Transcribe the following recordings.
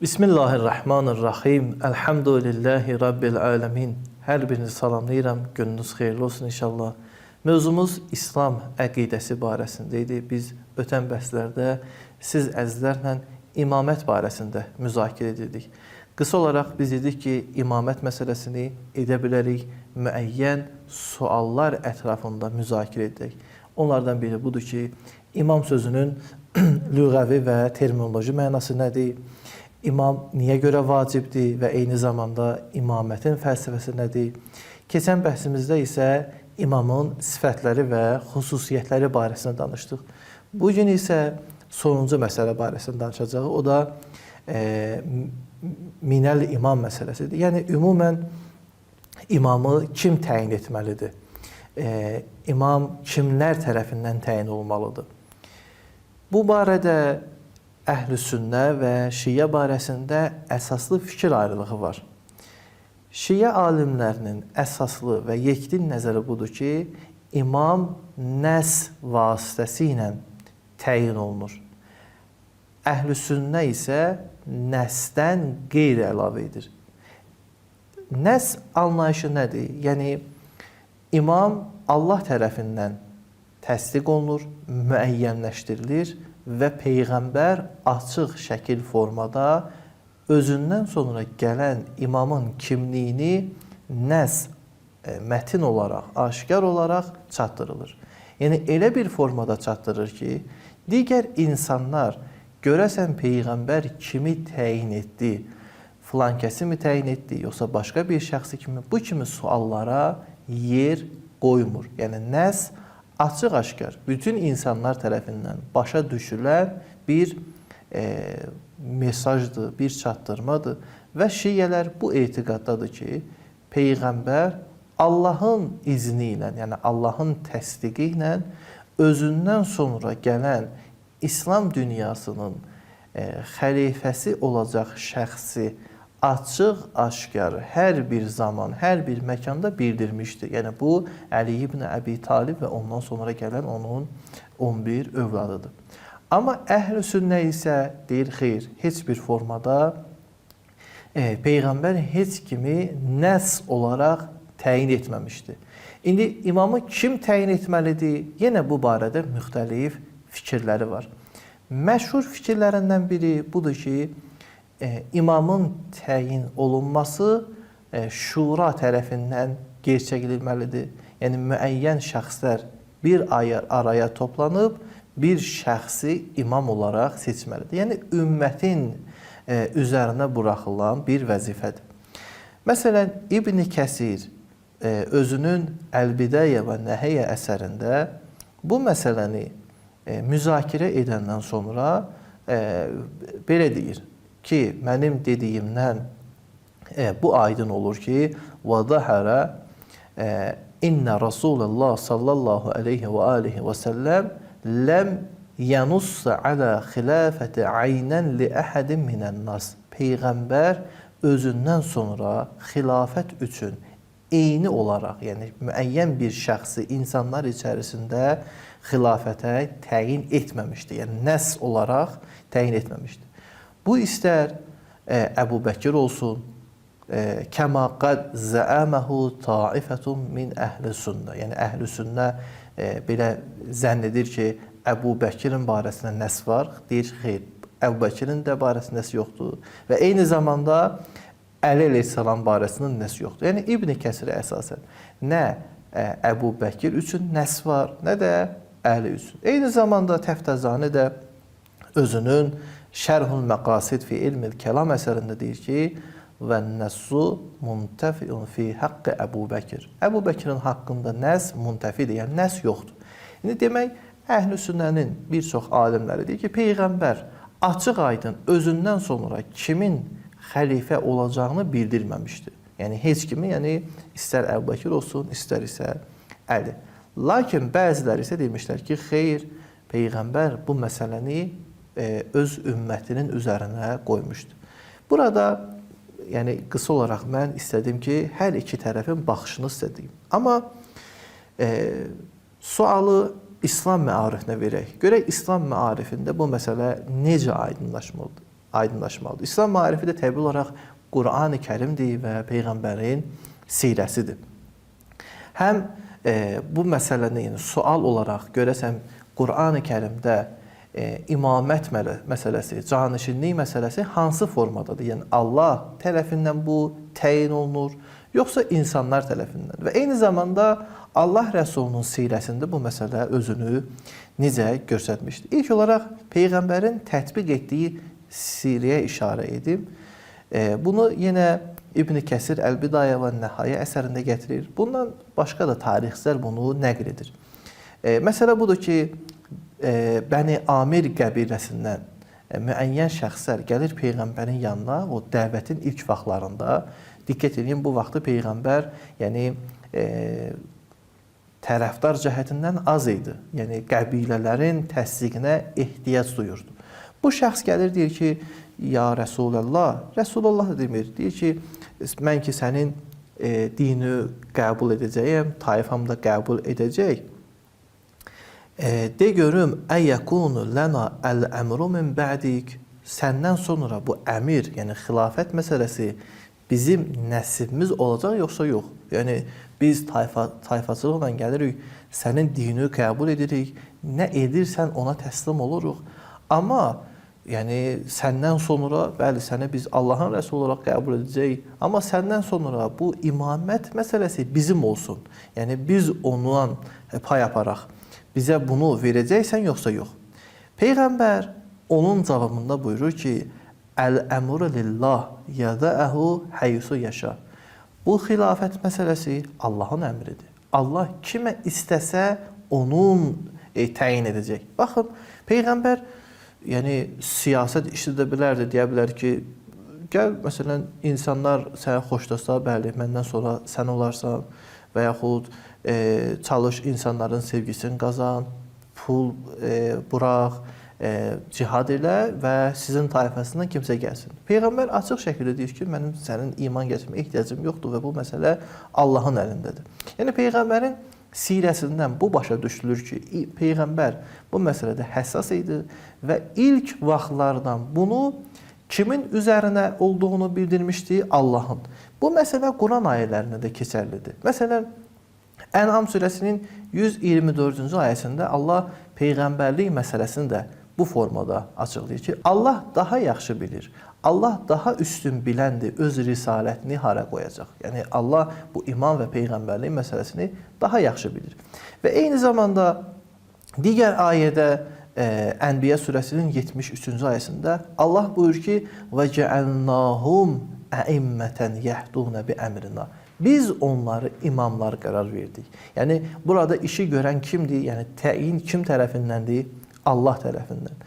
Bismillahirrahmanirrahim. Elhamdülillahi Rabbil alemin. Hər birinizi salamlayıram. Gününüz xeyirli olsun inşallah. Mövzumuz İslam əqidəsi barəsində idi. Biz ötən bəhslərdə siz əzizlərlə imamət barəsində müzakirə edirdik. Qısa olaraq biz dedik ki, imamət məsələsini edə bilərik, müəyyən suallar ətrafında müzakirə edək. Onlardan biri budur ki, imam sözünün lüğəvi və terminoloji mənası nədir? İmam niyə görə vacibdir və eyni zamanda imamətin fəlsəfəsi nədir? Keçən bəhsimizdə isə imamın sifətləri və xüsusiyyətləri barəsində danışdıq. Bugün isə sonuncu məsələ barəsində danışacağıq. O da minəl imam məsələsidir. Yəni, ümumən imamı kim təyin etməlidir? İmam kimlər tərəfindən təyin olmalıdır? Bu barədə Əhl-i Sünnə və Şiə barəsində əsaslı fikir ayrılığı var. Şiə alimlərinin əsaslı və yekdin nəzəri budur ki, imam nəs vasitəsilə təyin olunur. Əhl-i Sünnə isə nəsdən qeyri-əlavə edir. Nəs anlayışı nədir? Yəni, imam Allah tərəfindən təsdiq olunur, müəyyənləşdirilir və Peyğəmbər açıq şəkil formada özündən sonra gələn imamın kimliyini nəs, mətin olaraq, aşkar olaraq çatdırılır. Yəni, elə bir formada çatdırır ki, digər insanlar görəsən Peyğəmbər kimi təyin etdi, filan kəsi mi təyin etdi, yoxsa başqa bir şəxsi kimi, bu kimi suallara yer qoymur. Yəni, nəs açıq-aşkar bütün insanlar tərəfindən başa düşülən bir mesajdır, bir çatdırmadır və şiələr bu etiqaddadır ki, Peyğəmbər Allahın izni ilə, yəni Allahın təsdiqi ilə özündən sonra gələn İslam dünyasının xəlifəsi olacaq şəxsi açıq-aşkar hər bir zaman, hər bir məkanda bildirmişdir. Yəni, bu Əli ibn Əbi Talib və ondan sonra gələn onun 11 övladıdır. Amma Əhl-i Sünnə isə deyir, xeyr, heç bir formada Peyğəmbər heç kimi nəs olaraq təyin etməmişdir. İndi imamı kim təyin etməlidir? Yenə bu barədə müxtəlif fikirləri var. Məşhur fikirlərindən biri budur ki, imamın təyin olunması şura tərəfindən gerçəkləşməlidir. Yəni, müəyyən şəxslər bir araya toplanıb, bir şəxsi imam olaraq seçməlidir. Yəni, ümmətin üzərinə buraxılan bir vəzifədir. Məsələn, İbn Kəsir özünün Əl-Bidayə və Nəhəyə əsərində bu məsələni müzakirə edəndən sonra belə deyir ki, mənim dediyimdən bu aydın olur ki, وَظَهَرَ اِنَّ رَسُولَ اللّٰهِ sallallahu aleyhi və aleyhi və səlləm ləm يَنُصَّ عَلَى خِلَافَةِ عَيْنًا لِأَحَدٍ مِنَ النَّاسِ Peyğəmbər özündən sonra xilafət üçün eyni olaraq, yəni müəyyən bir şəxsi insanlar içərisində xilafətə təyin etməmişdir. Yəni, nəs olaraq təyin etməmişdir. Bu istər Əbu Bəkir olsun, kəma qad zəəməhu taifətun min əhl-i sünnə. Yəni, əhl-i sünnə belə zənn edir ki, Əbu Bəkirin barəsində nəs var. Deyir, xeyr, Əbu Bəkirin də barəsində nəs yoxdur. Və eyni zamanda Əli əleyhissalam barəsində nəs yoxdur. Yəni, İbn Kəsirə əsasən nə Əbu Bəkir üçün nəs var, nə də Əli üçün. Eyni zamanda Təftəzani də özünün Şərhul Məqasid fi ilmil kəlam əsərində deyir ki, və nəssu muntəfiun fi haqqı Əbu Bəkir. Əbu Bəkirin haqqında nəs muntəfidir, yəni nəs yoxdur. İndi demək, Əhl-i Sünnənin bir çox alimləri deyir ki, Peyğəmbər açıq-aydın özündən sonra kimin xəlifə olacağını bildirməmişdir. Yəni, heç kimi, yəni istər Əbu Bəkir olsun, istər isə Əli. Lakin bəziləri isə demişlər ki, xeyr, Peyğəmbər bu məsələni öz ümmətinin üzərinə qoymuşdur. Burada, yəni qısa olaraq mən istədim ki, hər iki tərəfin baxışını istədiyim. Amma sualı İslam məarifinə verək. Görək, İslam məarifində bu məsələ necə aydınlaşmalıdır? aydınlaşmalıdır. İslam marifi də təbii olaraq Qur'an-ı Kərimdir və Peyğəmbərin sirəsidir. Həm bu məsələni, yəni sual olaraq görəsən Qur'an-ı Kərimdə imamət məsələsi, canişinlik məsələsi hansı formadadır? Yəni Allah tərəfindən bu təyin olunur, yoxsa insanlar tərəfindən? Və eyni zamanda Allah Rəsulunun sirəsində bu məsələ özünü necə göstərmişdir? İlk olaraq Peyğəmbərin tətbiq etdiyi sirəyə işarə edib. Bunu yenə İbn Kəsir Əl-Bidayə və Nəhayə əsərində gətirir. Bundan başqa da tarixçilər bunu nəql edir. Məsələ budur ki, Bəni Amir qəbiləsindən müəyyən şəxslər gəlir Peyğəmbərin yanına, o dəvətin ilk vaxtlarında. Diqqət edin, bu vaxtı Peyğəmbər tərəfdar cəhətindən az idi. Yəni qəbilələrin təsdiqinə ehtiyac duyurdu. Bu şəxs gəlir, deyir ki, ya Rəsulullah, Rəsulullah demir, deyir ki, mən ki sənin dini qəbul edəcəyəm, tayfam da qəbul edəcək. De görüm, əyyəkunu lənə əl-əmru min bə'dik, səndən sonra bu əmir, yəni xilafət məsələsi bizim nəsibimiz olacaq yoxsa yox? Yəni biz tayfaçılıqla gəlirik, sənin dini qəbul edirik, nə edirsən ona təslim oluruq. Amma yəni səndən sonra, bəli, səni biz Allahın Rəsulü olaraq qəbul edəcəyik, amma səndən sonra bu imamət məsələsi bizim olsun. Yəni biz ondan pay aparaq. Bizə bunu verəcəksən yoxsa yox? Peyğəmbər onun cavabında buyurur ki, Əl-əmru lillah yədəəhu həyusu yaşa. Bu xilafət məsələsi Allahın əmridir. Allah kimə istəsə onun təyin edəcək. Baxın, Peyğəmbər yəni siyasət işlədə bilərdi, deyə bilər ki, gəl, məsələn, insanlar səni xoşlasa, bəli, məndən sonra sən olarsan və yaxud çalış insanların sevgisini qazan, pul burax, cihad elə və sizin tayfasından kimsə gəlsin. Peyğəmbər açıq şəkildə deyir ki, mənim sənin iman gətirməyə ehtiyacım yoxdur və bu məsələ Allahın əlindədir. Yəni Peyğəmbərin sirəsindən bu başa düşülür ki, Peyğəmbər bu məsələdə həssas idi və ilk vaxtlardan bunu kimin üzərinə olduğunu bildirmişdi? Allahın. Bu məsələ Quran ayələrində də keçərlidir. Məsələn, Ən'am surəsinin 124-cü ayəsində Allah Peyğəmbərlik məsələsini də bu formada açıqlayır ki, Allah daha yaxşı bilir, Allah daha üstün biləndir, öz risalətini hara qoyacaq. Yəni Allah bu iman və Peyğəmbərlik məsələsini daha yaxşı bilir. Və eyni zamanda digər ayədə Ənbiya surəsinin 73-cü ayəsində Allah buyurur ki, və cəəlnahum əimmətən yəhdunə bi əmrinə. Biz onları imamlar qərar verdik. Yəni burada işi görən kimdir? Yəni təyin kim tərəfindəndir? Allah tərəfindən.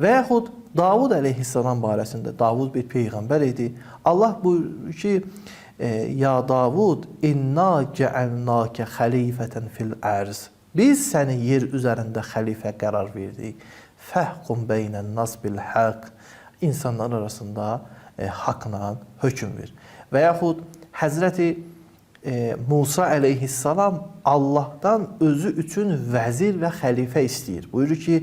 Və yaxud Davud əleyhissalam barəsində, Davud bir peyğəmbər idi. Allah buyurur ki, ya Davud, inna cəəlnəkə xəlifətən fil ərz. Biz səni yer üzərində xəlifə qərar verdik. Fəhkum beynən nas bil haqq. İnsanlar arasında haqla hökm ver. Və yaxud Həzrəti Musa əleyhissalam Allahdan özü üçün vəzir və xəlifə istəyir. Buyurur ki,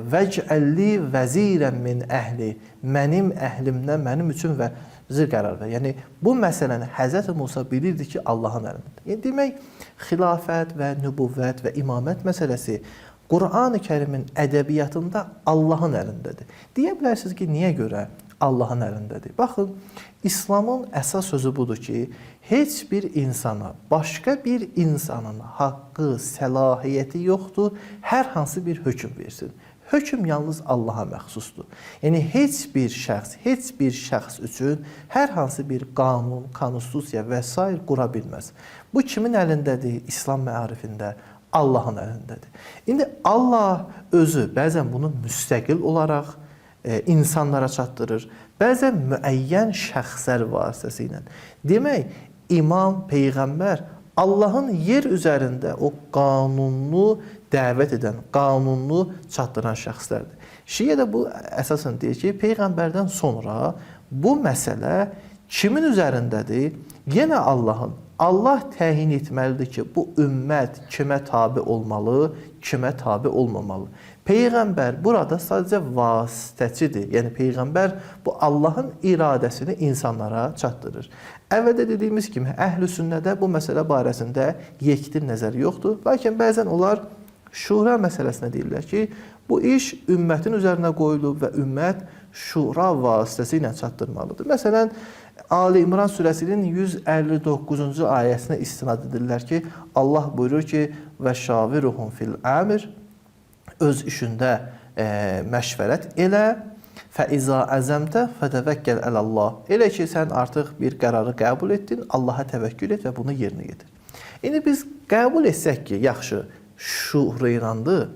vəcəlli vəzirən min əhli, mənim əhlimdən mənim üçün vəzir qərar ver. Yəni, bu məsələni Həzrəti Musa bilirdi ki, Allahın əlindədir. Yəni, demək, xilafət və nübüvvət və imamət məsələsi Qur'an-ı Kərimin ədəbiyyatında Allahın əlindədir. Deyə bilərsiniz ki, niyə görə Allahın əlindədir? Baxın, İslamın əsas sözü budur ki, heç bir insana, başqa bir insanın haqqı, səlahiyyəti yoxdur, hər hansı bir hökm versin. Hökm yalnız Allaha məxsusdur. Yəni, heç bir şəxs üçün hər hansı bir qanun, konstitusiya və s. qura bilməz. Bu kimin əlindədir? İslam məarifində Allahın əlindədir. İndi Allah özü bəzən bunu müstəqil olaraq insanlara çatdırır, bəzən müəyyən şəxslər vasitəsilə. Demək, imam, peyğəmbər Allahın yer üzərində o qanunlu dəvət edən, qanunlu çatdıran şəxslərdir. Şiə də bu əsasən deyir ki, peyğəmbərdən sonra bu məsələ kimin üzərindədir? Yenə Allahın. Allah təyin etməlidir ki, bu ümmət kimə tabe olmalı, kimə tabe olmamalı. Peyğəmbər burada sadəcə vasitəçidir. Yəni Peyğəmbər bu Allahın iradəsini insanlara çatdırır. Əvvəldə dediyimiz kimi Əhlüsünnədə bu məsələ barəsində yekdil nəzər yoxdur. Lakin bəzən onlar şura məsələsinə deyirlər ki, bu iş ümmətin üzərinə qoyulub və ümmət şura vasitəsilə çatdırmalıdır. Məsələn, Ali İmran surəsinin 159-cu ayəsinə istinad edirlər ki, Allah buyurur ki, və şaviruhum fil əmr, öz işində məşvərət elə, fəiza əzəmtə fətəvəkkəl əlallah. Elə ki, sən artıq bir qərarı qəbul etdin, Allaha təvəkkül et və bunu yerinə yetir. İndi biz qəbul etsək ki, yaxşı, şuuru ilandır.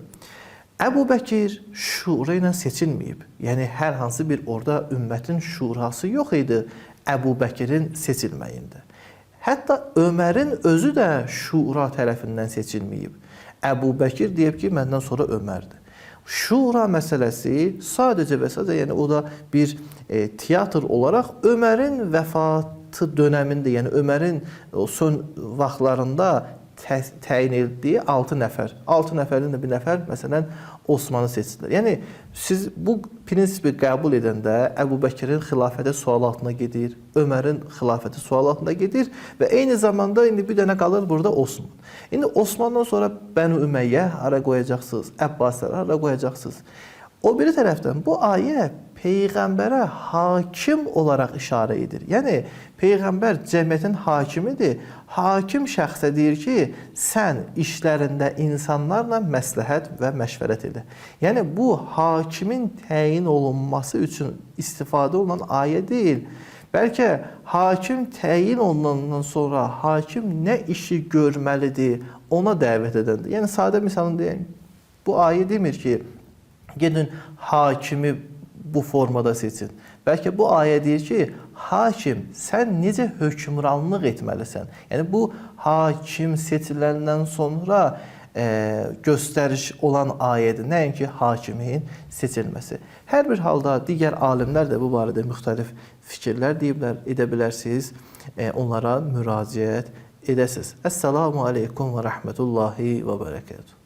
Əbu Bəkir şuuru ilə seçilməyib. Yəni, hər hansı bir orada ümmətin şurası yox idi Əbu Bəkirin seçilməyində. Hətta Ömərin özü də şura tərəfindən seçilməyib. Əbu Bəkir deyib ki, məndən sonra Ömərdir. Şura məsələsi sadəcə və sadəcə, yəni o da bir teatr olaraq Ömərin vəfatı dönəmində, yəni Ömərin son vaxtlarında təyin etdiyi 6 nəfər. 6 nəfərdən də bir nəfər, məsələn, Osmanı seçdilər. Yəni, siz bu prinsipi qəbul edəndə Əbu Bəkirin xilafəti sual altına gedir, Ömərin xilafəti sual altına gedir və eyni zamanda indi bir dənə qalır burada Osman. İndi Osmandan sonra Bəni Ümeyyə hara qoyacaqsınız, Əbbasları hara qoyacaqsınız. O biri tərəfdən bu ayə Peyğəmbərə hakim olaraq işarə edir. Yəni, Peyğəmbər cəmiyyətin hakimidir. Hakim şəxsə deyir ki, sən işlərində insanlarla məsləhət və məşvərət edə. Yəni, bu hakimin təyin olunması üçün istifadə olunan ayə deyil. Bəlkə hakim təyin olunandan sonra hakim nə işi görməlidir, ona dəvət edəndir. Yəni, sadə misalını deyək, bu ayə demir ki, gedin hakimi bu formada seçin. Bəlkə bu ayə deyir ki, hakim, sən necə hökmranlıq etməlisən? Yəni, bu hakim seçiləndən sonra göstəriş olan ayədir. Nəinki hakimin seçilməsi. Hər bir halda digər alimlər də bu barədə müxtəlif fikirlər edə bilərsiniz. Onlara müraciət edəsiniz. Əssalamu aleykum və rəhmətullahi və bərəkətuhu.